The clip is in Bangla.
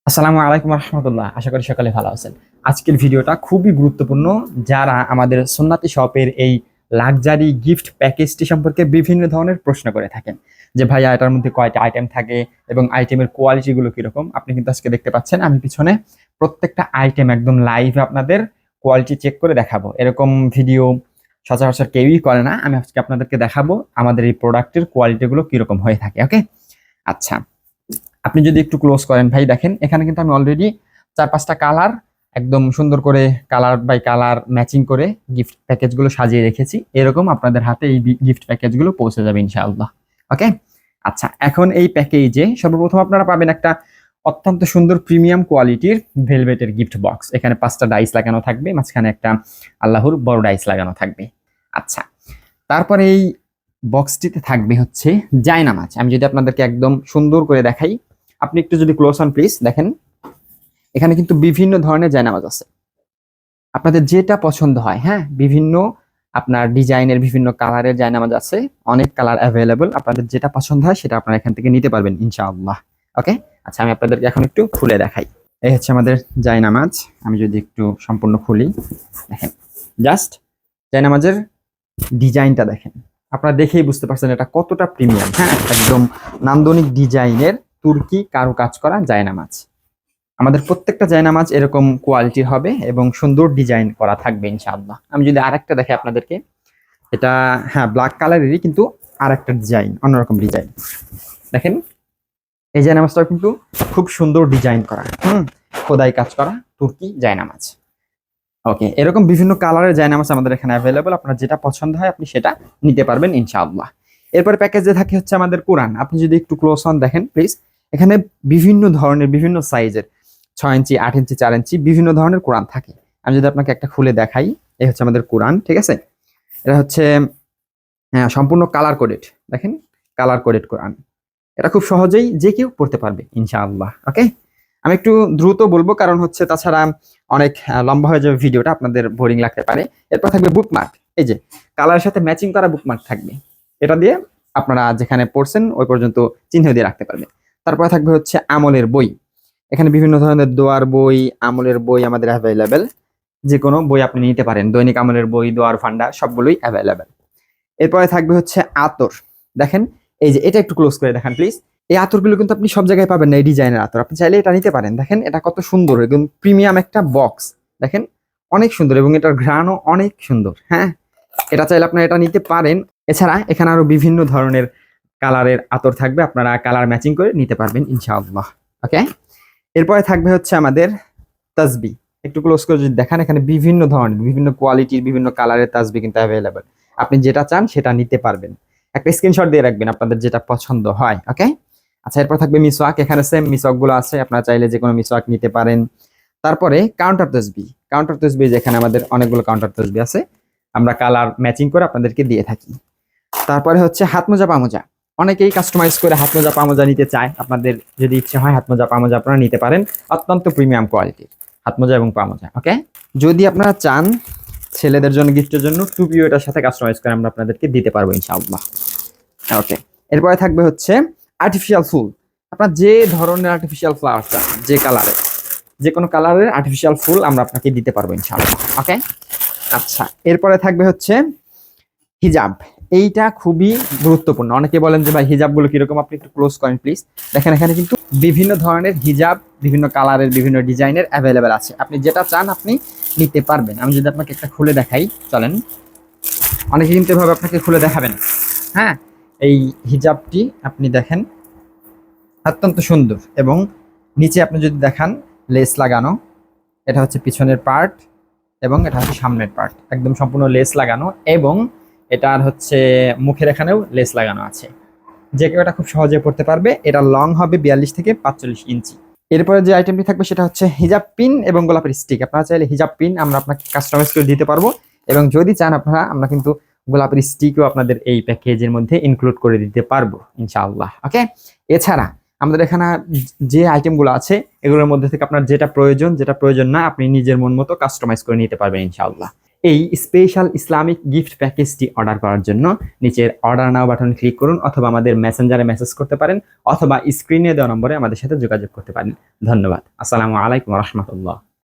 আসসালামু আলাইকুম রহমতুল্লাহ। আশা করি সকালে ভালো আছেন। আজকের ভিডিওটা খুবই গুরুত্বপূর্ণ। যারা আমাদের সুন্নাতি শপের এই লাক্সারি গিফট প্যাকেজটি সম্পর্কে বিভিন্ন ধরনের প্রশ্ন করে থাকেন যে ভাইয়া এটার মধ্যে কয়টা আইটেম থাকে এবং আইটেমের কোয়ালিটিগুলো কিরকম। আপনি কিন্তু আজকে দেখতে পাচ্ছেন আমি পিছনে প্রত্যেকটা আইটেম একদম লাইভে আপনাদের কোয়ালিটি চেক করে দেখাবো। এরকম ভিডিও সচরাচর কেউই করে না। আমি আজকে আপনাদেরকে দেখাবো আমাদের এই প্রোডাক্টের কোয়ালিটিগুলো কিরকম হয়ে থাকে। ওকে, আচ্ছা, আপনি যদি একটু ক্লোজ করেন ভাই, দেখেন এখানে কিন্তু আমি অলরেডি 4-5টা কালার একদম সুন্দর করে কালার বাই কালার ম্যাচিং করে গিফট প্যাকেজগুলো সাজিয়ে রেখেছি। এরকম আপনাদের হাতে এই গিফট প্যাকেজগুলো পৌঁছে যাবে ইনশাআল্লাহ। ওকে, আচ্ছা, এখন এই প্যাকেজে সর্বপ্রথম আপনারা পাবেন একটা অত্যন্ত সুন্দর প্রিমিয়াম কোয়ালিটির ভেলভেটের গিফট বক্স। এখানে 5টা ডাইস লাগানো থাকবে, মাঝখানে একটা আল্লাহর বড় ডাইস লাগানো থাকবে। আচ্ছা, তারপরে এই বক্সটিতে থাকবে হচ্ছে জায়নামাজ। আমি যদি আপনাদেরকে একদম সুন্দর করে দেখাই, আপনি একটু যদি ক্লোজ হন প্লিজ, দেখেন এখানে কিন্তু বিভিন্ন ধরনের জায়নামাজ আছে। আপনাদের যেটা পছন্দ হয়, হ্যাঁ, বিভিন্ন আপনার ডিজাইনের বিভিন্ন কালারের জায়নামাজ আছে, অনেক কালার অ্যাভেলেবল। আপনাদের যেটা পছন্দ হয় সেটা আপনারা এখান থেকে নিতে পারবেন ইনশাআল্লাহ। ওকে, আচ্ছা, আমি আপনাদেরকে এখন একটু খুলে দেখাই। এই হচ্ছে আমাদের জায়নামাজ। আমি যদি একটু সম্পূর্ণ খুলি, দেখেন জাস্ট জায়নামাজের ডিজাইনটা দেখেন। আপনারা দেখেই বুঝতে পারছেন এটা কতটা প্রিমিয়াম। হ্যাঁ, একদম নান্দনিক ডিজাইনের তুর্কি কারুকাজ করা জায়নামাজ। আমাদের প্রত্যেকটা জায়নামাজ এরকম কোয়ালিটির হবে এবং সুন্দর ডিজাইন করা থাকবে ইনশাআল্লাহ। আমি যদি আরেকটা দেখে আপনাদেরকে, এটা হ্যাঁ ব্ল্যাক কালারেরই, কিন্তু আরেকটা ডিজাইন, অন্যরকম ডিজাইন। দেখেন এই জায়নামাজটাও কিন্তু খুব সুন্দর ডিজাইন করা, খোদাই কাজ করা তুর্কি জায়নামাজ। ওকে, এরকম বিভিন্ন কালারের জায়নামাজ আমাদের এখানে অ্যাভেলেবল। আপনার যেটা পছন্দ হয় আপনি সেটা নিতে পারবেন ইনশাআল্লাহ। এরপর প্যাকেজে থাকে হচ্ছে আমাদের কোরআন। আপনি যদি একটু ক্লোজ হন দেখেন প্লিজ, এখানে বিভিন্ন ধরনের বিভিন্ন সাইজের 6 ইঞ্চি, 8 ইঞ্চি, 4 ইঞ্চি বিভিন্ন ধরনের কোরআন থাকে। আমি যদি আপনাকে একটা খুলে দেখাই, এই হচ্ছে আমাদের কোরআন, ঠিক আছে? এটা হচ্ছে সম্পূর্ণ কালার কোডেড। দেখেন কালার কোডেড কোরআন, এটা খুব সহজেই যে কেউ পড়তে পারবে ইনশাআল্লাহ। ওকে, আমি একটু দ্রুত বলবো কারণ হচ্ছে তাছাড়া অনেক লম্বা হয়ে যাবে ভিডিওটা, আপনাদের বোরিং লাগতে পারে। এরপর থাকবে বুকমার্ক। এই যে কালারের সাথে ম্যাচিং করা বুকমার্ক থাকবে, এটা দিয়ে আপনারা যেখানে পড়ছেন ওই পর্যন্ত চিহ্ন দিয়ে রাখতে পারবেন। তারপরে থাকবে হচ্ছে আমলের বই। এখানে বিভিন্ন ধরনের দোয়ার বই, আমলের বই আমাদের অ্যাভেলেবেল। যে কোনো বই আপনি নিতে পারেন, দৈনিক আমলের বই, দোয়ার ফান্ডা সবগুলোই অ্যাভেলেবেল। এরপরে থাকবে হচ্ছে আতর। দেখেন এই যে এটা একটু ক্লোজ করে দেখান প্লিজ। এই আতরগুলো কিন্তু আপনি সব জায়গায় পাবেন না, এই ডিজাইনের আতর। আপনি চাইলে এটা নিতে পারেন। দেখেন এটা কত সুন্দর, একদম প্রিমিয়াম একটা বক্স। দেখেন অনেক সুন্দর এবং এটার ঘ্রাণও অনেক সুন্দর। হ্যাঁ, এটা চাইলে আপনারা এটা নিতে পারেন। এছাড়া এখানে আরো বিভিন্ন ধরনের কালারের আতর থাকবে, আপনারা কালার ম্যাচিং করে নিতে পারবেন ইনশাআল্লাহ। ওকে, এরপরে থাকবে হচ্ছে আমাদের তাসবি। একটু ক্লোজ করে যদি দেখান, এখানে বিভিন্ন ধরনের বিভিন্ন কোয়ালিটির বিভিন্ন কালারের তাসবি কিন্তু অ্যাভেলেবেল। আপনি যেটা চান সেটা নিতে পারবেন। একটা স্ক্রিনশট দিয়ে রাখবেন আপনাদের যেটা পছন্দ হয়। ওকে, আচ্ছা, এরপর থাকবে মিসওয়াক। এখানে সেম মিসওয়াক গুলো আছে, আপনারা চাইলে যে কোনো মিসওয়াক নিতে পারেন। তারপরে কাউন্টার তসবি। কাউন্টার তসবি যেখানে আমাদের অনেকগুলো কাউন্টার তসবি আছে, আমরা কালার ম্যাচিং করে আপনাদেরকে দিয়ে থাকি। তারপরে হচ্ছে হাত মোজা পা মোজা। অনেকেই কাস্টমাইজ করে হাত মোজা পা মোজা নিতে চায়। আপনাদের যদি ইচ্ছে হয় হাত মোজা পা মোজা আপনারা নিতে পারেন, অত্যন্ত প্রিমিয়াম কোয়ালিটির হাত মোজা এবং পা মোজা। ওকে, যদি আপনারা চান ছেলেদের জন্য গিফটের জন্য টুপিও এটার সাথে কাস্টমাইজ করে আমরা আপনাদেরকে দিতে পারবো ইনশাআল্লাহ। ওকে, এরপরে থাকবে হচ্ছে আর্টিফিশিয়াল ফুল। আপনার যে ধরনের আর্টিফিশিয়াল ফ্লাওয়ার চান, যে কালারের, যে কোনো কালারের আর্টিফিশিয়াল ফুল আমরা আপনাকে দিতে পারবো ইনশাআল্লাহ। ওকে, আচ্ছা, এরপরে থাকবে হচ্ছে হিজাব। এইটা খুবই গুরুত্বপূর্ণ। অনেকে বলেন যে ভাই হিজাবগুলো কিরকম, আপনি একটু ক্লোজ করেন প্লিজ। দেখেন এখানে কিন্তু বিভিন্ন ধরনের হিজাব, বিভিন্ন কালারের, বিভিন্ন ডিজাইনের অ্যাভেলেবেল আছে। আপনি যেটা চান আপনি নিতে পারবেন। আমি যদি আপনাকে একটা খুলে দেখাই, চলেন। অনেকে কিন্তু এভাবে আপনাকে খুলে দেখাবেন। হ্যাঁ, এই হিজাবটি আপনি দেখেন অত্যন্ত সুন্দর এবং নিচে আপনি যদি দেখান লেস লাগানো। এটা হচ্ছে পিছনের পার্ট এবং এটা হচ্ছে সামনের পার্ট, একদম সম্পূর্ণ লেস লাগানো এবং এটার হচ্ছে মুখের এখানেও লেস লাগানো আছে। যে কেউ এটা খুব সহজে পড়তে পারবে। এটা লং হবে 42 থেকে 45 ইঞ্চি। এরপরে যে আইটেমটি থাকবে সেটা হচ্ছে হিজাব পিন এবং গোলাপের স্টিক। আপনারা চাইলে হিজাব পিন আমরা আপনাকে কাস্টমাইজ করে দিতে পারবো এবং যদি চান আপনারা, আমরা কিন্তু গোলাপের স্টিকও আপনাদের এই প্যাকেজের মধ্যে ইনক্লুড করে দিতে পারবো ইনশাআল্লাহ। ওকে, এছাড়া আমাদের এখানে যে আইটেমগুলো আছে এগুলোর মধ্যে থেকে আপনার যেটা প্রয়োজন, যেটা প্রয়োজন না আপনি নিজের মন মতো কাস্টমাইজ করে নিতে পারবেন ইনশাআল্লাহ। এই স্পেশাল ইসলামিক গিফট প্যাকেজটি অর্ডার করার জন্য নিচের অর্ডার নাও বাটন ক্লিক করুন, অথবা আমাদের মেসেঞ্জারে মেসেজ করতে পারেন, অথবা স্ক্রিনে দেওয়া নম্বরে আমাদের সাথে যোগাযোগ করতে পারেন। ধন্যবাদ। আসসালামু আলাইকুম ওয়া রাহমাতুল্লাহ।